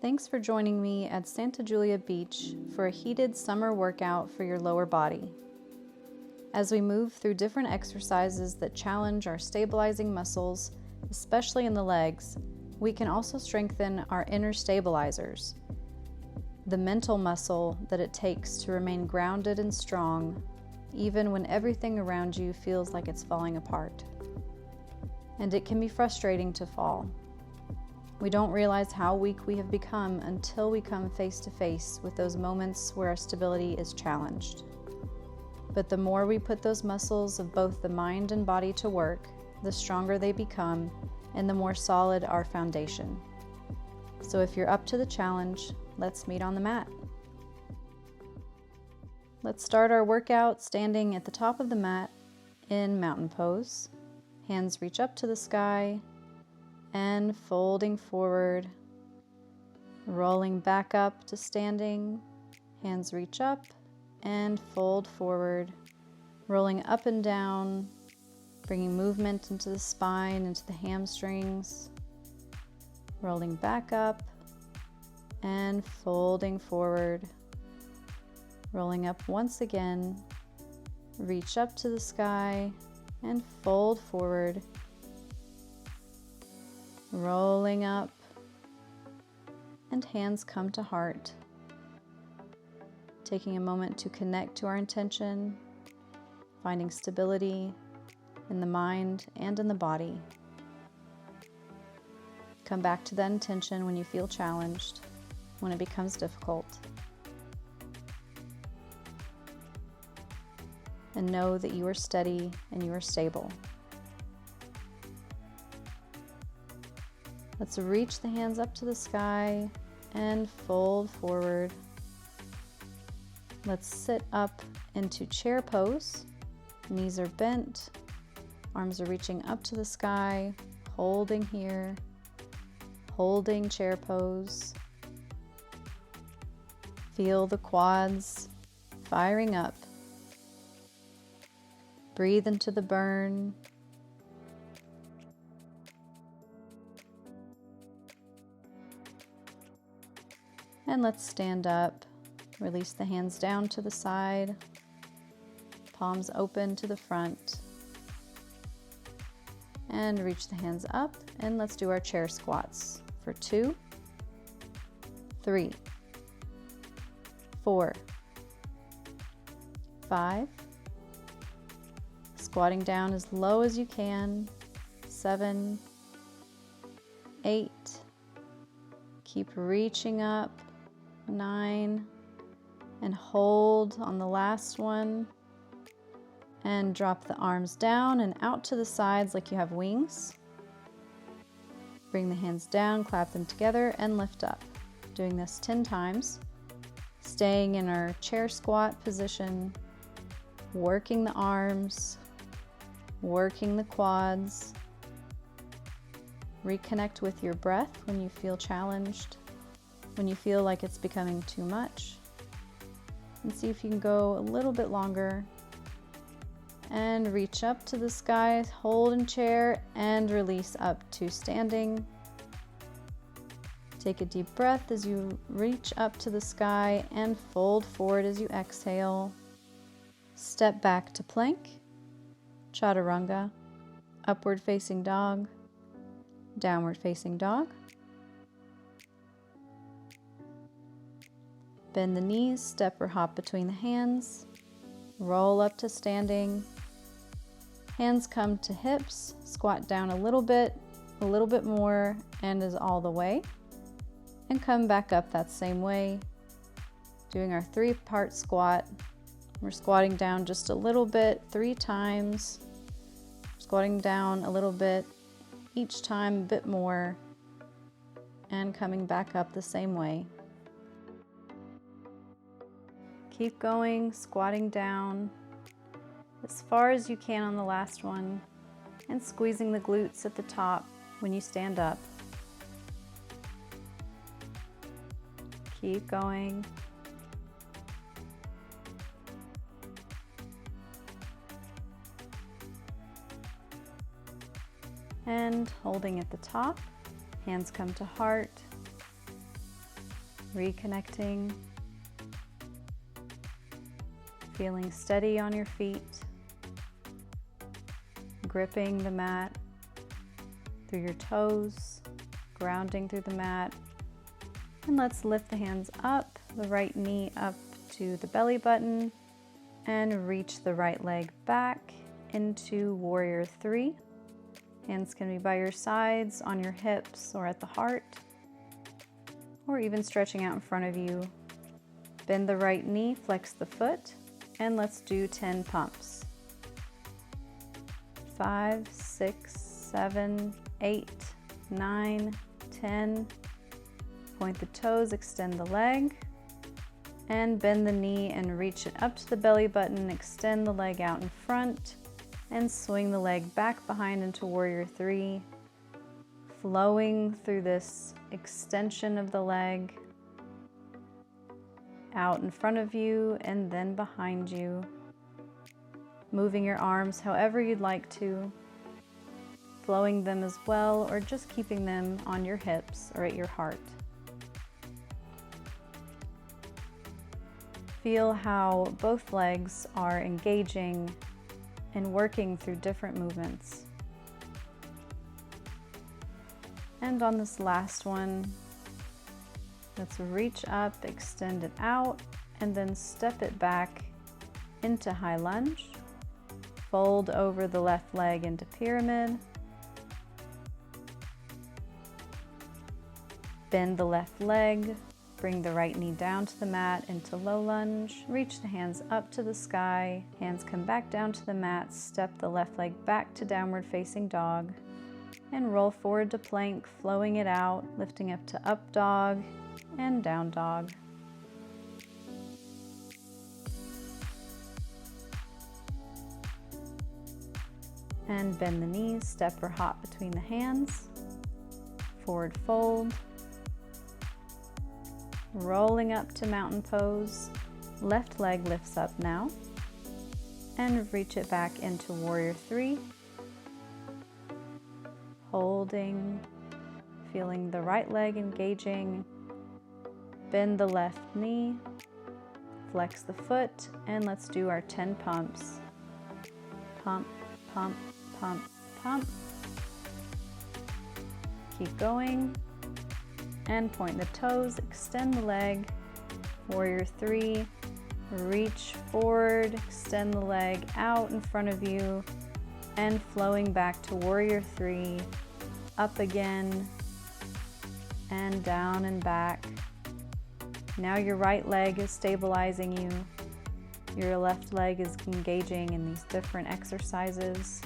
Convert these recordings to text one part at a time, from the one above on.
Thanks for joining me at Santa Julia Beach for a heated summer workout for your lower body. As we move through different exercises that challenge our stabilizing muscles, especially in the legs, we can also strengthen our inner stabilizers, the mental muscle that it takes to remain grounded and strong, even when everything around you feels like it's falling apart. And it can be frustrating to fall. We don't realize how weak we have become until we come face to face with those moments where our stability is challenged. But the more we put those muscles of both the mind and body to work, the stronger they become and the more solid our foundation. So if you're up to the challenge, let's meet on the mat. Let's start our workout standing at the top of the mat in mountain pose. Hands reach up to the sky and folding forward, rolling back up to standing. Hands reach up and fold forward, rolling up and down, bringing movement into the spine, into the hamstrings, rolling back up and folding forward, rolling up once again, reach up to the sky and fold forward, rolling up, and hands come to heart. Taking a moment to connect to our intention, finding stability in the mind and in the body. Come back to that intention when you feel challenged, when it becomes difficult. And know that you are steady and you are stable. Let's reach the hands up to the sky and fold forward. Let's sit up into chair pose. Knees are bent, arms are reaching up to the sky, holding here, holding chair pose. Feel the quads firing up. Breathe into the burn. And let's stand up. Release the hands down to the side, palms open to the front. And reach the hands up, and let's do our chair squats for 2, 3, 4, 5. Squatting down as low as you can, 7, 8. Keep reaching up, 9. And hold on the last one. And drop the arms down and out to the sides like you have wings. Bring the hands down, clap them together, and lift up. Doing this 10 times. Staying in our chair squat position, working the arms, working the quads. Reconnect with your breath when you feel challenged, when you feel like it's becoming too much. And see if you can go a little bit longer. And reach up to the sky, hold in chair, and release up to standing. Take a deep breath as you reach up to the sky and fold forward as you exhale. Step back to plank, chaturanga, upward facing dog, downward facing dog. Bend the knees, step or hop between the hands, roll up to standing. Hands come to hips, squat down a little bit more, and is all the way. And come back up that same way. Doing our 3-part squat. We're squatting down just a little bit, 3 times. Squatting down a little bit, each time a bit more, and coming back up the same way. Keep going, squatting down as far as you can on the last one, and squeezing the glutes at the top when you stand up. Keep going. And holding at the top, hands come to heart. Reconnecting, feeling steady on your feet, gripping the mat through your toes, grounding through the mat. And let's lift the hands up, the right knee up to the belly button, and reach the right leg back into Warrior 3. Hands can be by your sides, on your hips, or at the heart, or even stretching out in front of you. Bend the right knee, flex the foot, and let's do 10 pumps. 5, 6, 7, 8, 9, 10. Point the toes, extend the leg, and bend the knee and reach it up to the belly button. Extend the leg out in front and swing the leg back behind into Warrior 3, flowing through this extension of the leg out in front of you and then behind you, moving your arms however you'd like to, flowing them as well, or just keeping them on your hips or at your heart. Feel how both legs are engaging and working through different movements. And on this last one, let's reach up, extend it out, and then step it back into high lunge. Fold over the left leg into pyramid. Bend the left leg. Bring the right knee down to the mat into low lunge. Reach the hands up to the sky. Hands come back down to the mat. Step the left leg back to downward facing dog. And roll forward to plank, flowing it out, lifting up to up dog and down dog. And bend the knees, step or hop between the hands. Forward fold. Rolling up to mountain pose. Left leg lifts up now. And reach it back into Warrior 3. Holding, feeling the right leg engaging. Bend the left knee. Flex the foot, and let's do our 10 pumps. Pump, pump, pump, pump. Keep going. And point the toes, extend the leg. Warrior 3, reach forward, extend the leg out in front of you, and flowing back to Warrior 3, up again, and down and back. Now your right leg is stabilizing you. Your left leg is engaging in these different exercises.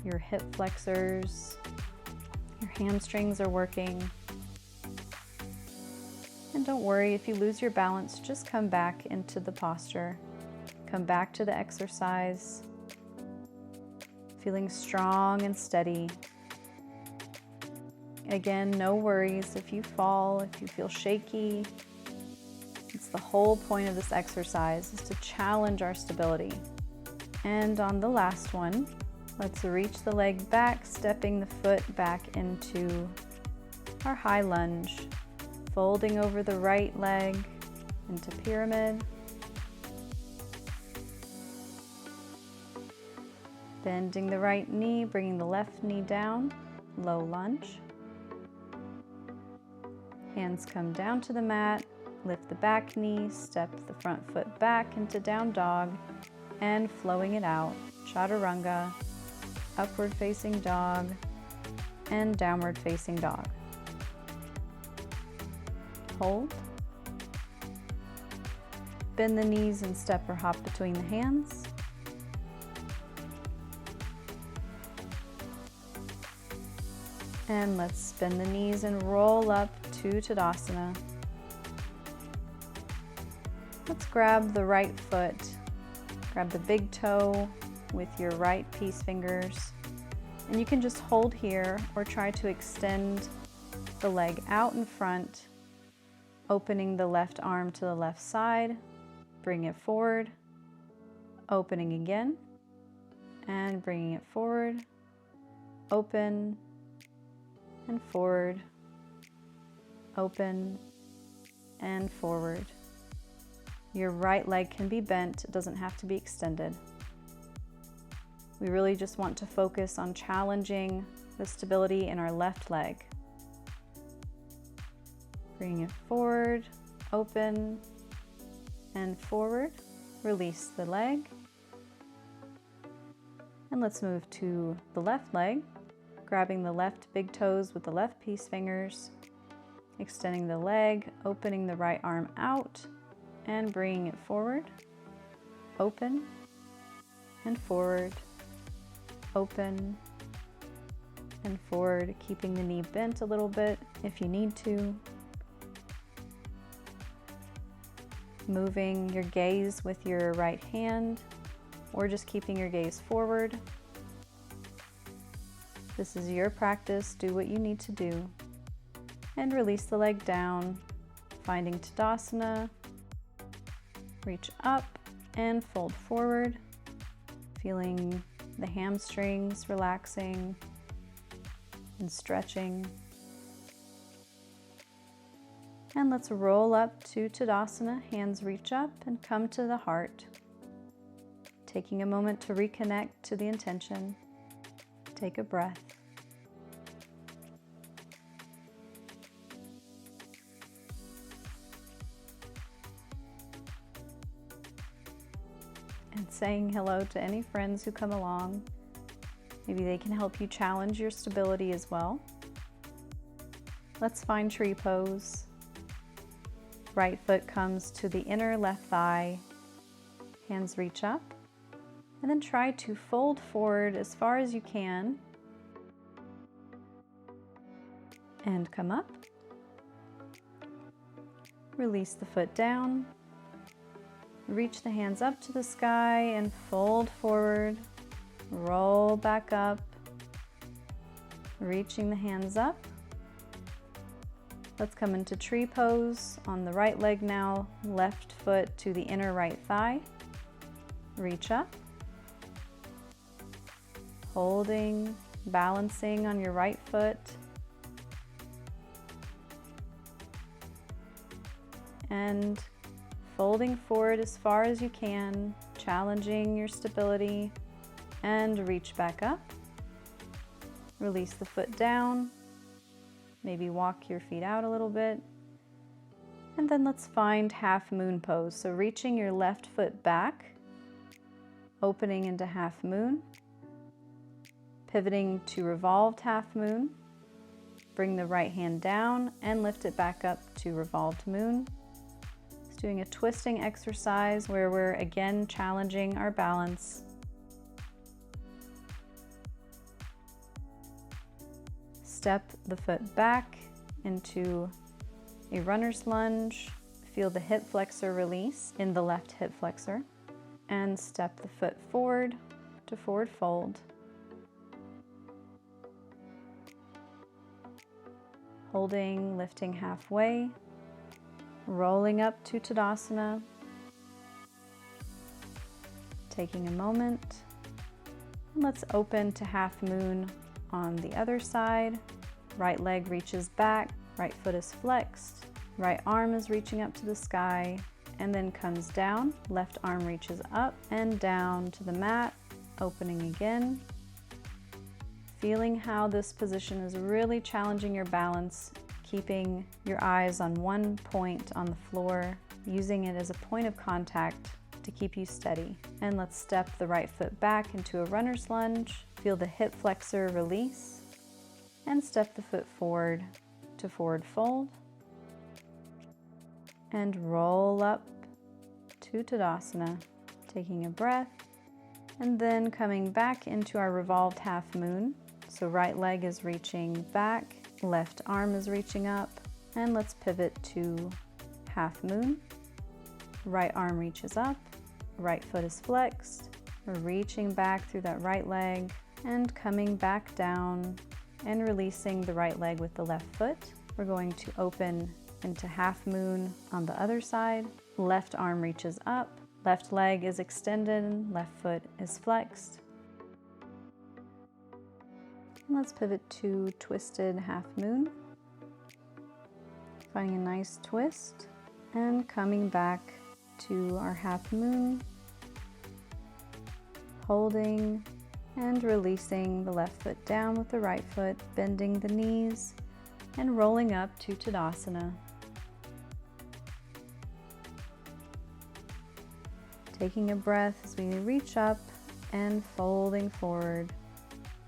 Your hip flexors, your hamstrings are working. And don't worry, if you lose your balance, just come back into the posture. Come back to the exercise, feeling strong and steady. Again, no worries if you fall, if you feel shaky. It's the whole point of this exercise, is to challenge our stability. And on the last one, let's reach the leg back, stepping the foot back into our high lunge. Folding over the right leg into pyramid. Bending the right knee, bringing the left knee down, low lunge. Hands come down to the mat, lift the back knee, step the front foot back into down dog, and flowing it out, chaturanga, upward facing dog, and downward facing dog. Hold. Bend the knees and step or hop between the hands. And let's bend the knees and roll up to Tadasana. Let's grab the right foot. Grab the big toe with your right peace fingers. And you can just hold here or try to extend the leg out in front, opening the left arm to the left side, bring it forward, opening again, and bringing it forward, open, and forward, open, and forward. Your right leg can be bent, it doesn't have to be extended. We really just want to focus on challenging the stability in our left leg. Bring it forward, open, and forward. Release the leg. And let's move to the left leg, grabbing the left big toes with the left peace fingers, extending the leg, opening the right arm out, and bringing it forward, open, and forward, open, and forward, keeping the knee bent a little bit if you need to. Moving your gaze with your right hand, or just keeping your gaze forward. This is your practice, do what you need to do. And release the leg down, finding Tadasana. Reach up and fold forward, feeling the hamstrings relaxing and stretching. And let's roll up to Tadasana, hands reach up and come to the heart. Taking a moment to reconnect to the intention. Take a breath. And saying hello to any friends who come along. Maybe they can help you challenge your stability as well. Let's find tree pose. Right foot comes to the inner left thigh. Hands reach up. And then try to fold forward as far as you can. And come up. Release the foot down. Reach the hands up to the sky and fold forward. Roll back up. Reaching the hands up. Let's come into tree pose on the right leg now. Left foot to the inner right thigh. Reach up. Holding, balancing on your right foot. And folding forward as far as you can, challenging your stability, and reach back up. Release the foot down. Maybe walk your feet out a little bit. And then let's find half moon pose. So reaching your left foot back, opening into half moon, pivoting to revolved half moon, bring the right hand down and lift it back up to revolved moon. Just doing a twisting exercise where we're again challenging our balance. Step the foot back into a runner's lunge. Feel the hip flexor release in the left hip flexor. And step the foot forward to forward fold. Holding, lifting halfway. Rolling up to Tadasana. Taking a moment. And let's open to half moon on the other side. Right leg reaches back, right foot is flexed, right arm is reaching up to the sky, and then comes down. Left arm reaches up and down to the mat, opening again. Feeling how this position is really challenging your balance, keeping your eyes on one point on the floor, using it as a point of contact to keep you steady. And let's step the right foot back into a runner's lunge. Feel the hip flexor release and step the foot forward to forward fold and roll up to Tadasana. Taking a breath and then coming back into our revolved half moon. So right leg is reaching back, left arm is reaching up, and let's pivot to half moon. Right arm reaches up, right foot is flexed. We're reaching back through that right leg and coming back down and releasing the right leg with the left foot. We're going to open into half moon on the other side. Left arm reaches up, left leg is extended, left foot is flexed. And let's pivot to twisted half moon. Finding a nice twist. And coming back to our half moon, holding and releasing the left foot down with the right foot, bending the knees and rolling up to Tadasana. Taking a breath as we reach up and folding forward.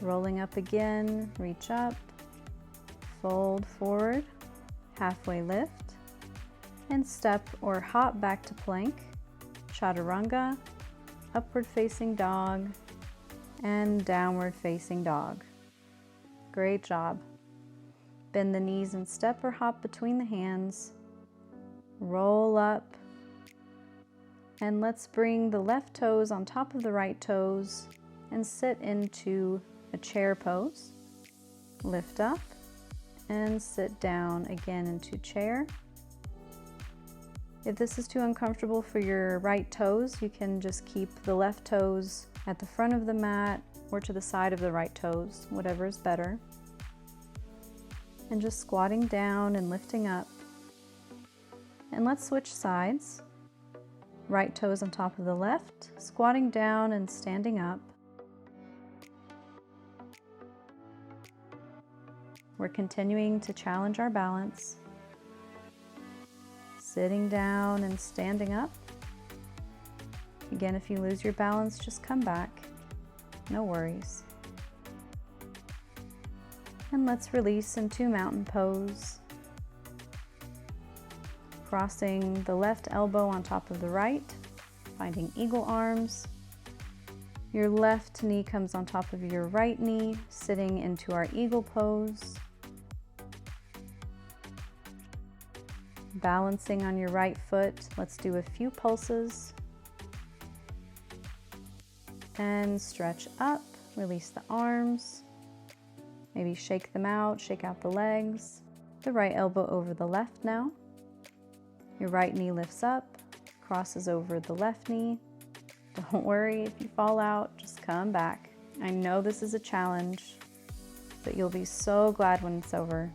Rolling up again, reach up, fold forward, halfway lift, and step or hop back to plank, chaturanga, upward facing dog, and downward facing dog. Great job. Bend the knees and step or hop between the hands. Roll up. And let's bring the left toes on top of the right toes and sit into a chair pose. Lift up and sit down again into chair. If this is too uncomfortable for your right toes, you can just keep the left toes at the front of the mat or to the side of the right toes, whatever is better. And just squatting down and lifting up. And let's switch sides. Right toes on top of the left, squatting down and standing up. We're continuing to challenge our balance. Sitting down and standing up. Again, if you lose your balance, just come back. No worries. And let's release into mountain pose. Crossing the left elbow on top of the right, finding eagle arms. Your left knee comes on top of your right knee, sitting into our eagle pose. Balancing on your right foot, let's do a few pulses. And stretch up, release the arms. Maybe shake them out, shake out the legs. The right elbow over the left now. Your right knee lifts up, crosses over the left knee. Don't worry if you fall out, just come back. I know this is a challenge, but you'll be so glad when it's over.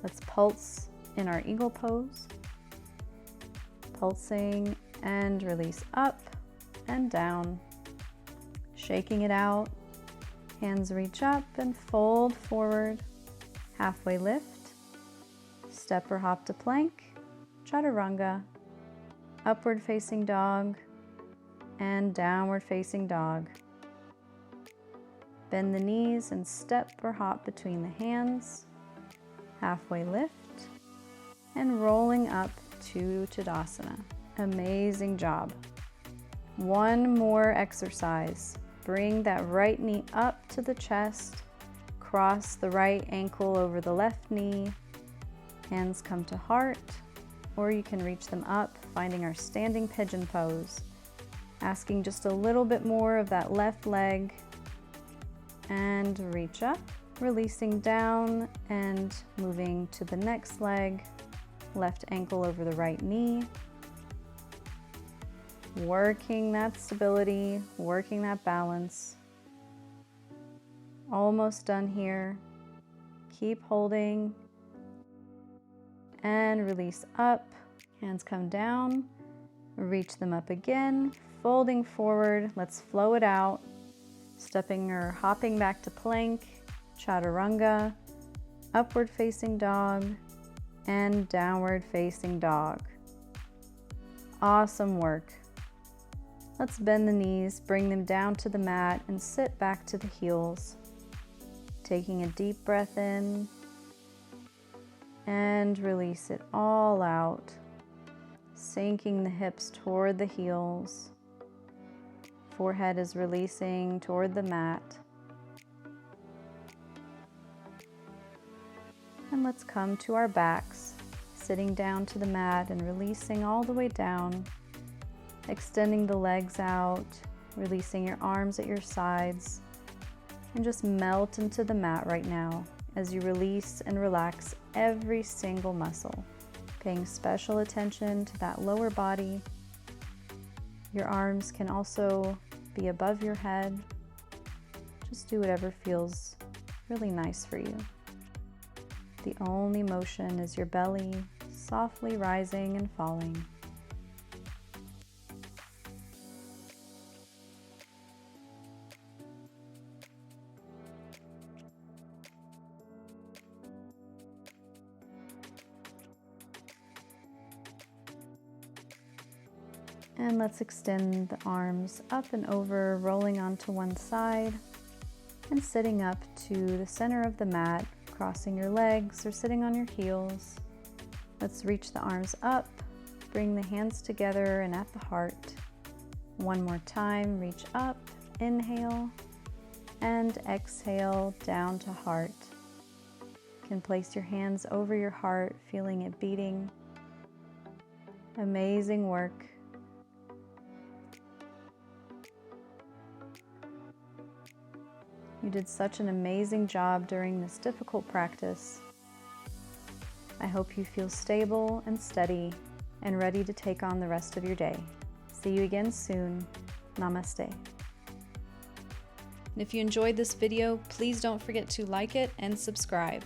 Let's pulse in our eagle pose. Pulsing and release up and down. Shaking it out. Hands reach up and fold forward. Halfway lift. Step or hop to plank. Chaturanga, upward facing dog, and downward facing dog. Bend the knees and step or hop between the hands. Halfway lift, and rolling up to Tadasana. Amazing job. One more exercise. Bring that right knee up to the chest, cross the right ankle over the left knee, hands come to heart, or you can reach them up, finding our standing pigeon pose. Asking just a little bit more of that left leg, and reach up, releasing down and moving to the next leg, left ankle over the right knee. Working that stability, working that balance. Almost done here. Keep holding. And release up. Hands come down. Reach them up again. Folding forward. Let's flow it out. Stepping or hopping back to plank. Chaturanga. Upward facing dog. And downward facing dog. Awesome work. Let's bend the knees, bring them down to the mat, and sit back to the heels. Taking a deep breath in and release it all out. Sinking the hips toward the heels. Forehead is releasing toward the mat. And let's come to our backs, sitting down to the mat and releasing all the way down. Extending the legs out, releasing your arms at your sides, and just melt into the mat right now as you release and relax every single muscle. Paying special attention to that lower body. Your arms can also be above your head. Just do whatever feels really nice for you. The only motion is your belly softly rising and falling. And let's extend the arms up and over, rolling onto one side and sitting up to the center of the mat, crossing your legs or sitting on your heels. Let's reach the arms up, bring the hands together and at the heart. One more time, reach up, inhale, and exhale down to heart. You can place your hands over your heart, feeling it beating. Amazing work. You did such an amazing job during this difficult practice. I hope you feel stable and steady and ready to take on the rest of your day. See you again soon. Namaste. And if you enjoyed this video, please don't forget to like it and subscribe.